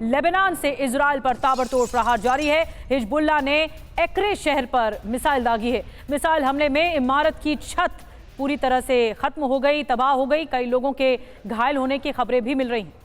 Lebanon से Israel पर ताबड़तोड़ प्रहार जारी है। हिजबुल्लाह ने एक्रे शहर पर मिसाइल दागी है। मिसाइल हमले में इमारत की छत पूरी तरह से खत्म हो गई, तबाह हो गई। कई लोगों के घायल होने की खबरें भी मिल रही हैं।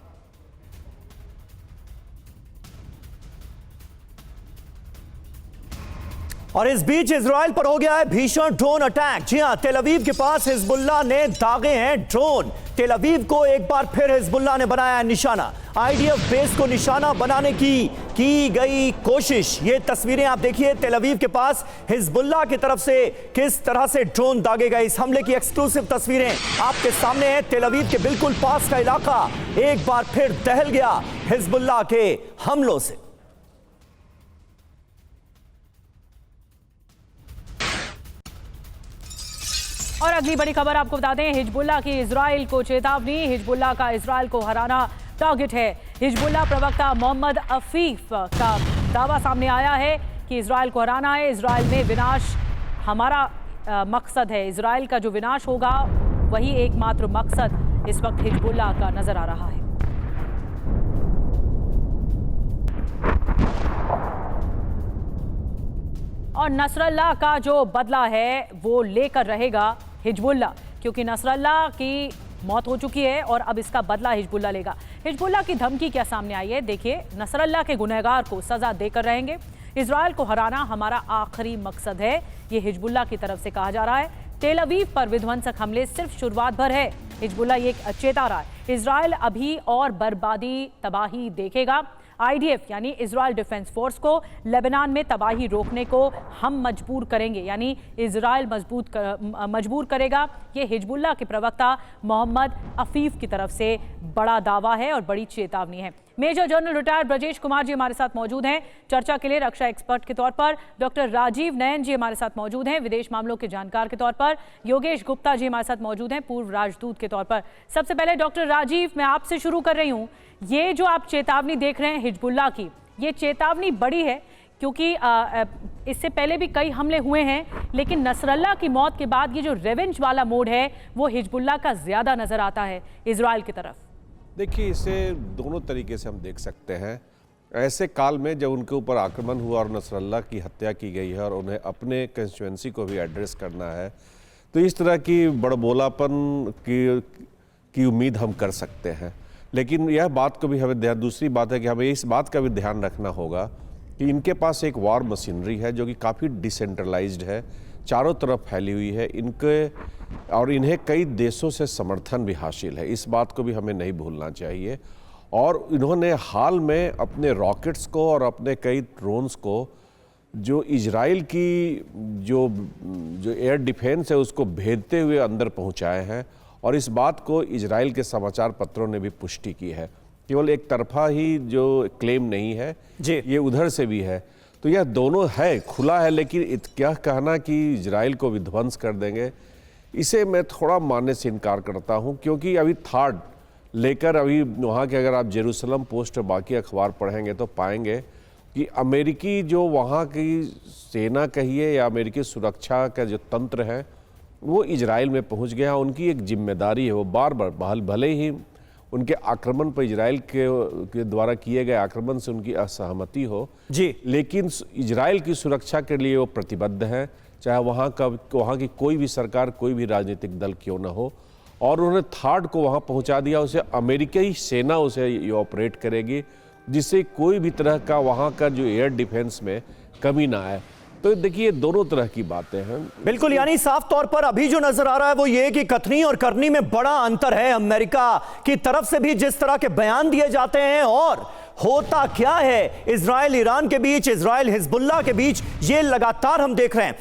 और इस बीच इजराइल पर हो गया है भीषण ड्रोन अटैक। जी हां, तेल अवीव के पास हिजबुल्लाह ने दागे हैं ड्रोन। तेल अवीव को एक बार फिर हिजबुल्लाह ने बनाया निशाना। आईडीएफ बेस को निशाना बनाने की गई कोशिश। ये तस्वीरें आप देखिए, तेल अवीव के पास हिजबुल्लाह की तरफ से किस तरह से ड्रोन दागे गए। इस हमले की एक्सक्लूसिव तस्वीरें आपके सामने हैं। तेल अवीव के बिल्कुल पास का इलाका एक बार फिर दहल गया हिजबुल्लाह के हमलों से। और अगली बड़ी खबर आपको बता दें, हिजबुल्लाह की इजराइल को चेतावनी। हिजबुल्लाह का इजराइल को हराना टारगेट है। हिजबुल्लाह प्रवक्ता मोहम्मद अफीफ का दावा सामने आया है कि इजराइल को हराना है। इजराइल में विनाश हमारा मकसद है। इजराइल का जो विनाश होगा वही एकमात्र मकसद इस वक्त हिजबुल्लाह का नजर आ रहा है। और नसरल्लाह का जो बदला है वो लेकर रहेगा हिजबुल्लाह, क्योंकि नसरल्लाह की मौत हो चुकी है और अब इसका बदला हिजबुल्लाह लेगा। हिजबुल्लाह की धमकी क्या सामने आई है, देखिए। नसरल्लाह के गुनहगार को सजा देकर रहेंगे। इजराइल को हराना हमारा आखिरी मकसद है, ये हिजबुल्लाह की तरफ से कहा जा रहा है। तेल अवीव पर विध्वंसक हमले सिर्फ शुरुआत भर है। हिजबुल्लाह ये चेता रहा है, इजराइल अभी और बर्बादी तबाही देखेगा। आईडीएफ यानी इजराइल डिफेंस फोर्स को लेबनान में तबाही रोकने को हम मजबूर करेंगे, यानी इजराइल मजबूर करेगा। ये हिजबुल्लाह के प्रवक्ता मोहम्मद अफीफ की तरफ से बड़ा दावा है और बड़ी चेतावनी है। Major general retired Brajesh Kumar ji हमारे साथ मौजूद हैं चर्चा के लिए रक्षा एक्सपर्ट के तौर पर। डॉक्टर राजीव नयन जी हमारे साथ मौजूद हैं विदेश मामलों के जानकार के तौर पर। योगेश गुप्ता जी हमारे साथ मौजूद हैं पूर्व राजदूत के तौर पर। सबसे पहले डॉक्टर राजीव, मैं आपसे शुरू कर रही हूँ। ये जो आप चेतावनी देख रहे हैं हिजबुल्लाह की, ये चेतावनी बड़ी है क्योंकि इससे पहले भी कई हमले हुए हैं, लेकिन नसरल्लाह की मौत के बाद ये जो रेवेंज वाला मोड है वो हिजबुल्लाह का ज्यादा नजर आता है इजराइल की तरफ। देखिए, इसे दोनों तरीके से हम देख सकते हैं। ऐसे काल में जब उनके ऊपर आक्रमण हुआ और नसरल्लाह की हत्या की गई है और उन्हें अपने कंस्टिट्यूएंसी को भी एड्रेस करना है, तो इस तरह की बड़बोलापन की उम्मीद हम कर सकते हैं। लेकिन यह बात को भी हमें दूसरी बात है कि हमें इस बात का भी ध्यान रखना होगा कि इनके पास एक वॉर मशीनरी है जो कि काफ़ी डिसेंट्रलाइज्ड है, चारों तरफ फैली हुई है इनके, और इन्हें कई देशों से समर्थन भी हासिल है। इस बात को भी हमें नहीं भूलना चाहिए। और इन्होंने हाल में अपने रॉकेट्स को और अपने कई ड्रोन्स को जो इजराइल की जो एयर डिफेंस है उसको भेदते हुए अंदर पहुंचाए हैं। और इस बात को इजराइल के समाचार पत्रों ने भी पुष्टि की है। केवल एक तरफा ही जो क्लेम नहीं है जी, ये उधर से भी है। तो यह दोनों है, खुला है, लेकिन क्या कहना कि इजराइल को विध्वंस कर देंगे, इसे मैं थोड़ा मानने से इनकार करता हूं। क्योंकि अभी थर्ड लेकर अभी वहाँ के अगर आप जेरूसलम पोस्ट और बाकी अखबार पढ़ेंगे तो पाएंगे कि अमेरिकी जो वहाँ की सेना कहिए या अमेरिकी सुरक्षा का जो तंत्र है वो इजराइल में पहुँच गया। उनकी एक जिम्मेदारी है, वो बार बार भले ही उनके आक्रमण पर इजराइल के द्वारा किए गए आक्रमण से उनकी असहमति हो जी, लेकिन इजराइल की सुरक्षा के लिए वो प्रतिबद्ध है, चाहे वहाँ की कोई भी सरकार, कोई भी राजनीतिक दल क्यों ना हो। और उन्होंने थर्ड को वहाँ पहुँचा दिया, उसे अमेरिकी सेना उसे ये ऑपरेट करेगी, जिससे कोई भी तरह का वहाँ का जो एयर डिफेंस में कमी ना आए। तो देखिए, दोनों तरह की बातें हैं। बिल्कुल, यानी साफ तौर पर अभी जो नजर आ रहा है वो ये कि कथनी और करनी में बड़ा अंतर है। अमेरिका की तरफ से भी जिस तरह के बयान दिए जाते हैं और होता क्या है इजराइल ईरान के बीच, इजराइल हिजबुल्लाह के बीच, ये लगातार हम देख रहे हैं।